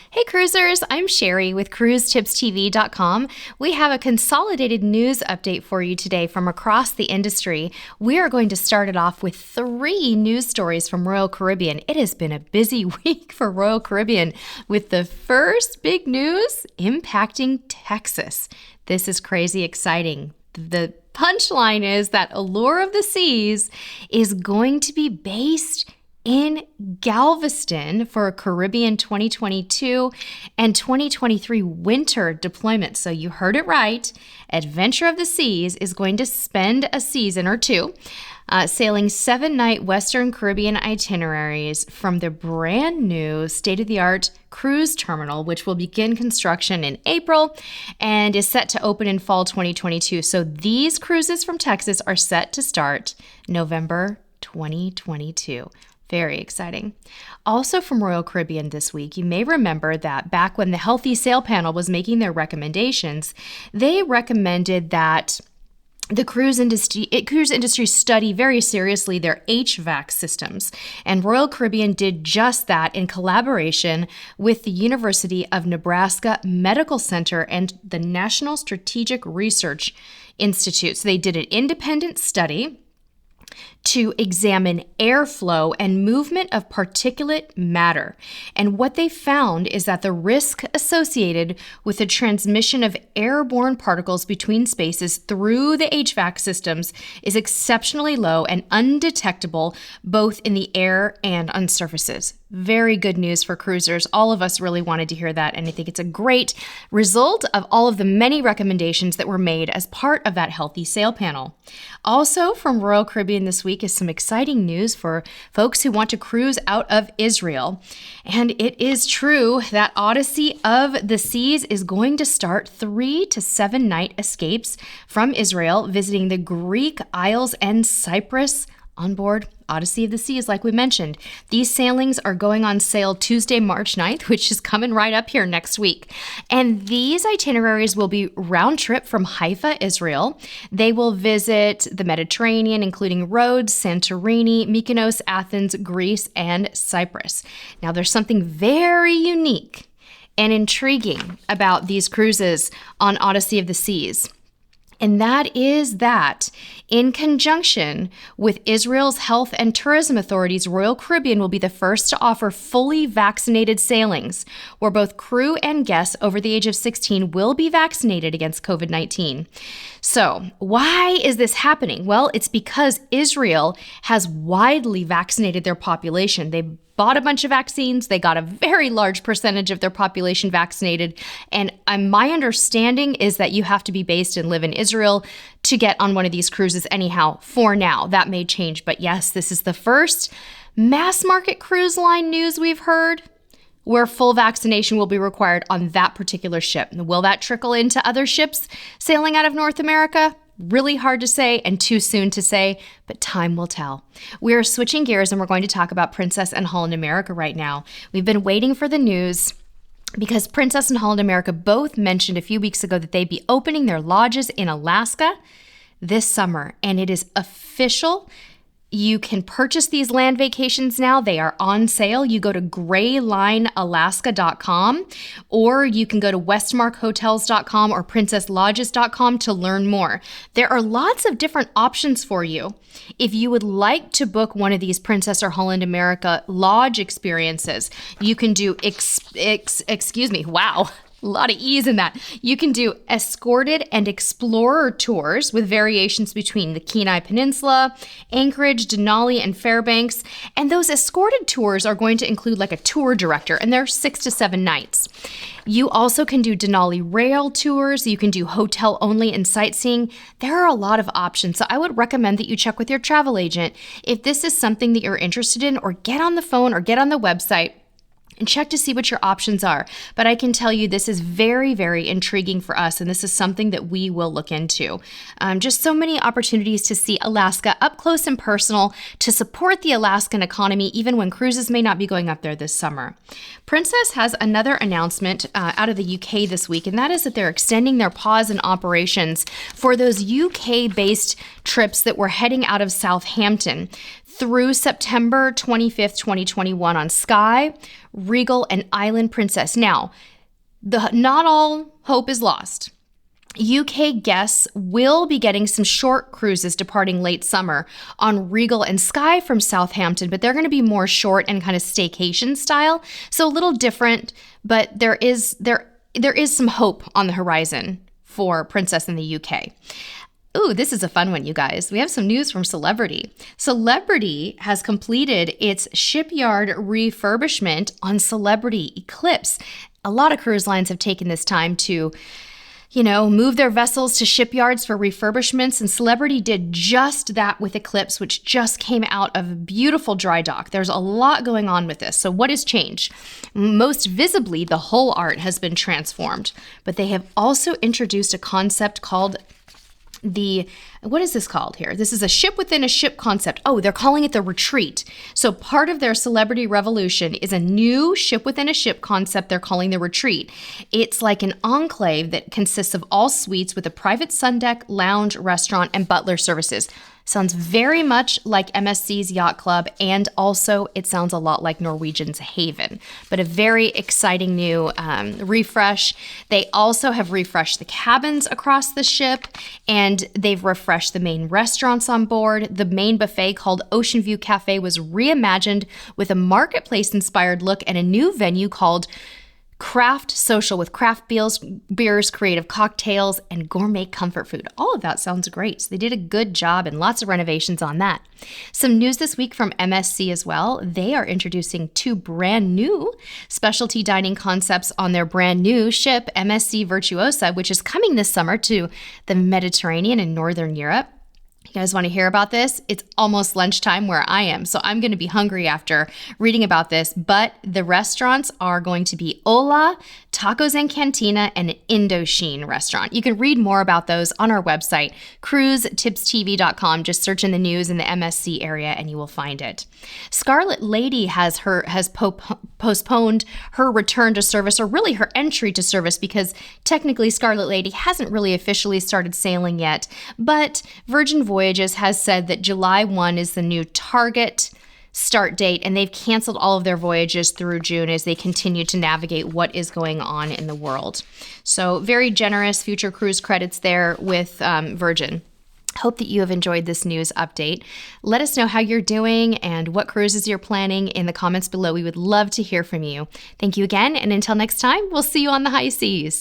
Hey cruisers, I'm Sherry with CruiseTipsTV.com. We have a consolidated news update for you today from across the industry. We are going to start it off with 3 news stories from Royal Caribbean. It has been a busy week for Royal Caribbean with the first big news impacting Texas. This is crazy exciting. The punchline is that Allure of the Seas is going to be based in Galveston for a Caribbean 2022 and 2023 winter deployment. So you heard it right. Adventure of the Seas is going to spend a season or 2 sailing 7-night Western Caribbean itineraries from the brand new state-of-the-art cruise terminal, which will begin construction in April and is set to open in fall 2022. So these cruises from Texas are set to start November 2022. Very exciting. Also from Royal Caribbean this week, you may remember that back when the Healthy Sail Panel was making their recommendations, they recommended that the cruise industry study very seriously their HVAC systems. And Royal Caribbean did just that in collaboration with the University of Nebraska Medical Center and the National Strategic Research Institute. So they did an independent study to examine airflow and movement of particulate matter. And what they found is that the risk associated with the transmission of airborne particles between spaces through the HVAC systems is exceptionally low and undetectable both in the air and on surfaces. Very good news for cruisers. All of us really wanted to hear that, and I think it's a great result of all of the many recommendations that were made as part of that Healthy Sail Panel. Also from Royal Caribbean this week is some exciting news for folks who want to cruise out of Israel. And it is true that Odyssey of the Seas is going to start 3 to 7 night escapes from Israel, visiting the Greek Isles and Cyprus on board Odyssey of the Seas, like we mentioned. These sailings are going on sale Tuesday, March 9th, which is coming right up here next week. And these itineraries will be round trip from Haifa, Israel. They will visit the Mediterranean, including Rhodes, Santorini, Mykonos, Athens, Greece, and Cyprus. Now, there's something very unique and intriguing about these cruises on Odyssey of the Seas. And that is that, in conjunction with Israel's health and tourism authorities, Royal Caribbean will be the first to offer fully vaccinated sailings, where both crew and guests over the age of 16 will be vaccinated against COVID-19. So, why is this happening? Well, it's because Israel has widely vaccinated their population. They bought a bunch of vaccines. They got a very large percentage of their population vaccinated. And my understanding is that you have to be based and live in Israel to get on one of these cruises anyhow, for now. That may change. But yes, this is the first mass market cruise line news we've heard where full vaccination will be required on that particular ship. Will that trickle into other ships sailing out of North America? Really hard to say and too soon to say, but time will tell. We're switching gears and we're going to talk about Princess and Holland America right now. We've been waiting for the news because Princess and Holland America both mentioned a few weeks ago that they'd be opening their lodges in Alaska this summer, and it is official. You can purchase these land vacations now. They are on sale. You go to graylinealaska.com, or you can go to westmarkhotels.com or princesslodges.com to learn more. There are lots of different options for you. If you would like to book one of these Princess or Holland America lodge experiences, you can do, a lot of ease in that. You can do escorted and explorer tours with variations between the Kenai Peninsula, Anchorage, Denali, and Fairbanks. And those escorted tours are going to include like a tour director, and they're 6 to 7 nights. You also can do Denali rail tours. You can do hotel only and sightseeing. There are a lot of options. So I would recommend that you check with your travel agent if this is something that you're interested in, or get on the phone or get on the website and check to see what your options are. But I can tell you this is very, very intriguing for us, and this is something that we will look into. Just so many opportunities to see Alaska up close and personal, to support the Alaskan economy, even when cruises may not be going up there this summer. Princess has another announcement out of the UK this week, and that is that they're extending their pause in operations for those UK-based trips that were heading out of Southampton through September 25th, 2021 on Sky, Regal, and Island Princess. Now, not all hope is lost. UK guests will be getting some short cruises departing late summer on Regal and Sky from Southampton, but they're going to be more short and kind of staycation style. So a little different, but there is some hope on the horizon for Princess in the UK. Ooh, this is a fun one, you guys. We have some news from Celebrity. Celebrity has completed its shipyard refurbishment on Celebrity Eclipse. A lot of cruise lines have taken this time to move their vessels to shipyards for refurbishments, and Celebrity did just that with Eclipse, which just came out of a beautiful dry dock. There's a lot going on with this. So what has changed? Most visibly, the hull art has been transformed, but they have also introduced a concept called what is this called here? This is a ship within a ship concept. Oh, they're calling it the Retreat. So part of their Celebrity Revolution is a new ship within a ship concept they're calling the Retreat. It's like an enclave that consists of all suites with a private sun deck, lounge, restaurant, and butler services. Sounds very much like MSC's Yacht Club, and also it sounds a lot like Norwegian's Haven, but a very exciting new refresh. They also have refreshed the cabins across the ship, and they've refreshed the main restaurants on board. The main buffet, called Ocean View Cafe, was reimagined with a marketplace-inspired look and a new venue called Craft Social with craft beers, creative cocktails, and gourmet comfort food. All of that sounds great. So they did a good job and lots of renovations on that. Some news this week from MSC as well. They are introducing 2 brand new specialty dining concepts on their brand new ship, MSC Virtuosa, which is coming this summer to the Mediterranean and Northern Europe. You guys want to hear about this? It's almost lunchtime where I am, so I'm going to be hungry after reading about this, but the restaurants are going to be Ola, Tacos and Cantina, and an Indochine restaurant. You can read more about those on our website, cruisetipstv.com. Just search in the news in the MSC area and you will find it. Scarlet Lady has postponed her return to service, or really her entry to service, because technically Scarlet Lady hasn't really officially started sailing yet, but Virgin Voyages has said that July 1 is the new target start date, and they've canceled all of their voyages through June as they continue to navigate what is going on in the world. So very generous future cruise credits there with Virgin. Hope that you have enjoyed this news update. Let us know how you're doing and what cruises you're planning in the comments below. We would love to hear from you. Thank you again, and until next time, we'll see you on the high seas.